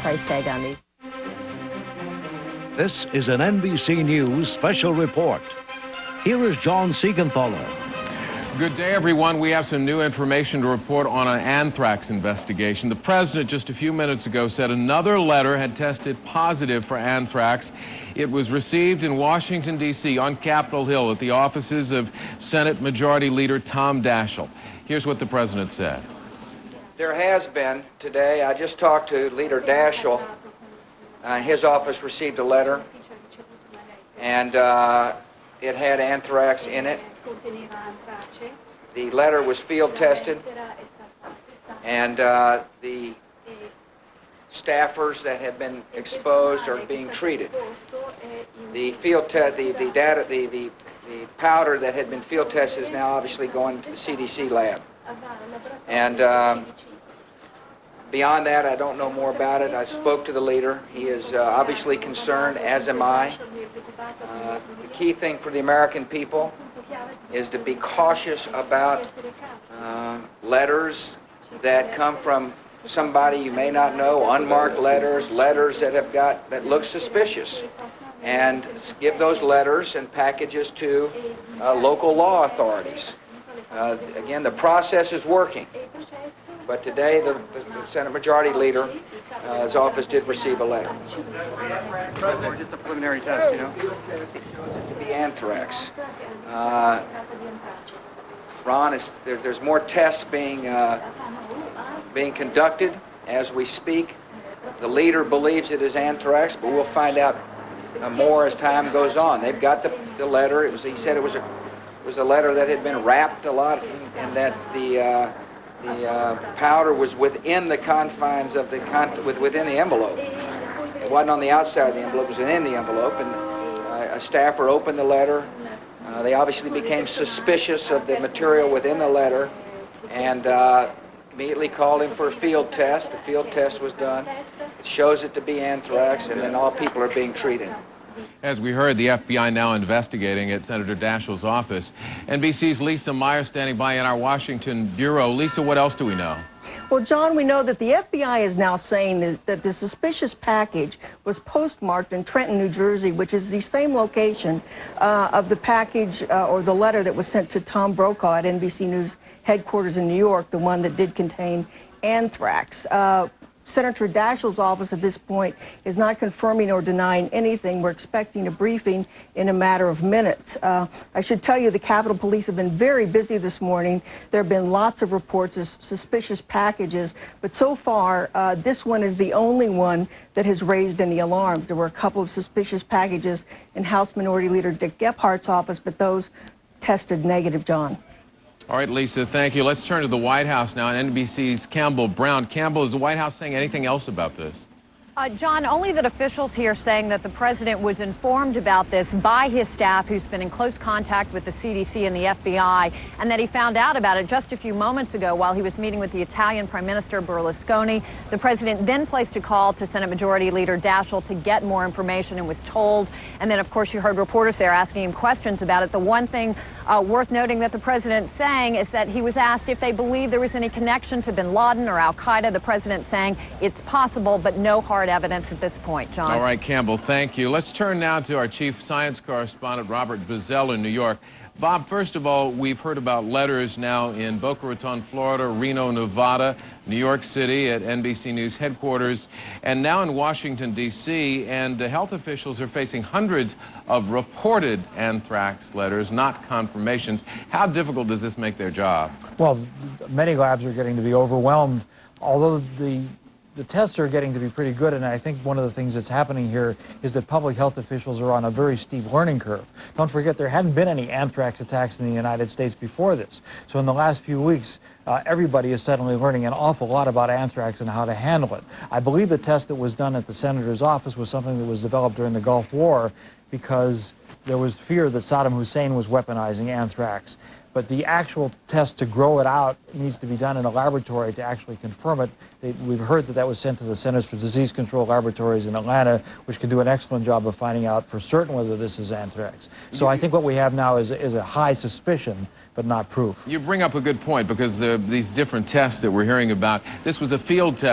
price tag on these. This is an NBC News Special Report. Here is John Seigenthaler. Good day, everyone. We have some new information to report on an anthrax investigation. The president just a few minutes ago said another letter had tested positive for anthrax. It was received in Washington, D.C. on Capitol Hill at the offices of Senate Majority Leader Tom Daschle. Here's what the president said. There has been today, I just talked to Leader Daschle. His office received a letter, and it had anthrax in it. The letter was field tested, and the staffers that have been exposed are being treated. The the powder that had been field tested is now obviously going to the CDC lab. And beyond that, I don't know more about it. I spoke to the leader. He is obviously concerned, as am I. The key thing for the American people is to be cautious about letters that come from somebody you may not know, unmarked letters that look suspicious, and give those letters and packages to local law authorities. Again, the process is working, but today the Senate Majority Leader, his office did receive a letter. President, just a preliminary test, you know? The anthrax. Ron, there's more tests being conducted as we speak. The leader believes it is anthrax, but we'll find out more as time goes on. They've got the letter. He said it was a letter that had been wrapped a lot, and that the powder was within the confines of within the envelope. It wasn't on the outside of the envelope; it was within the envelope. And a staffer opened the letter. They obviously became suspicious of the material within the letter, and immediately called him for a field test. The field test was done. It shows it to be anthrax, and then all people are being treated. As we heard, the FBI now investigating at Senator Daschle's office. NBC's Lisa Meyer standing by in our Washington bureau. Lisa, what else do we know? Well, John, we know that the FBI is now saying that the suspicious package was postmarked in Trenton, New Jersey, which is the same location of the package or the letter that was sent to Tom Brokaw at NBC News headquarters in New York, the one that did contain anthrax. Senator Daschle's office at this point is not confirming or denying anything. We're expecting a briefing in a matter of minutes. I should tell you the Capitol Police have been very busy this morning. There have been lots of reports of suspicious packages, but so far this one is the only one that has raised any alarms. There were a couple of suspicious packages in House Minority Leader Dick Gephardt's office, but those tested negative, John. All right, Lisa, thank you. Let's turn to the White House now, and NBC's Campbell Brown. Campbell, is the White House saying anything else about this? John, only that officials here saying that the president was informed about this by his staff, who's been in close contact with the CDC and the FBI, and that he found out about it just a few moments ago while he was meeting with the Italian Prime Minister Berlusconi. The president then placed a call to Senate Majority Leader Daschle to get more information and was told. And then, of course, you heard reporters there asking him questions about it. The one thing worth noting that the president saying is that he was asked if they believe there was any connection to bin Laden or al-Qaeda. The president saying it's possible, but no hard evidence at this point, John. All right, Campbell, thank you. Let's turn now to our chief science correspondent, Robert Bazell in New York. Bob, first of all, we've heard about letters now in Boca Raton, Florida, Reno, Nevada, New York City at NBC News headquarters, and now in Washington, D.C., and health officials are facing hundreds of reported anthrax letters, not confirmations. How difficult does this make their job? Well, many labs are getting to be overwhelmed, although the tests are getting to be pretty good, and I think one of the things that's happening here is that public health officials are on a very steep learning curve. Don't forget, there hadn't been any anthrax attacks in the United States before this. So in the last few weeks, everybody is suddenly learning an awful lot about anthrax and how to handle it. I believe the test that was done at the senator's office was something that was developed during the Gulf War because there was fear that Saddam Hussein was weaponizing anthrax. But the actual test to grow it out needs to be done in a laboratory to actually confirm it. We've heard that that was sent to the Centers for Disease Control Laboratories in Atlanta, which can do an excellent job of finding out for certain whether this is anthrax. So I think what we have now is a high suspicion, but not proof. You bring up a good point, because these different tests that we're hearing about, this was a field test.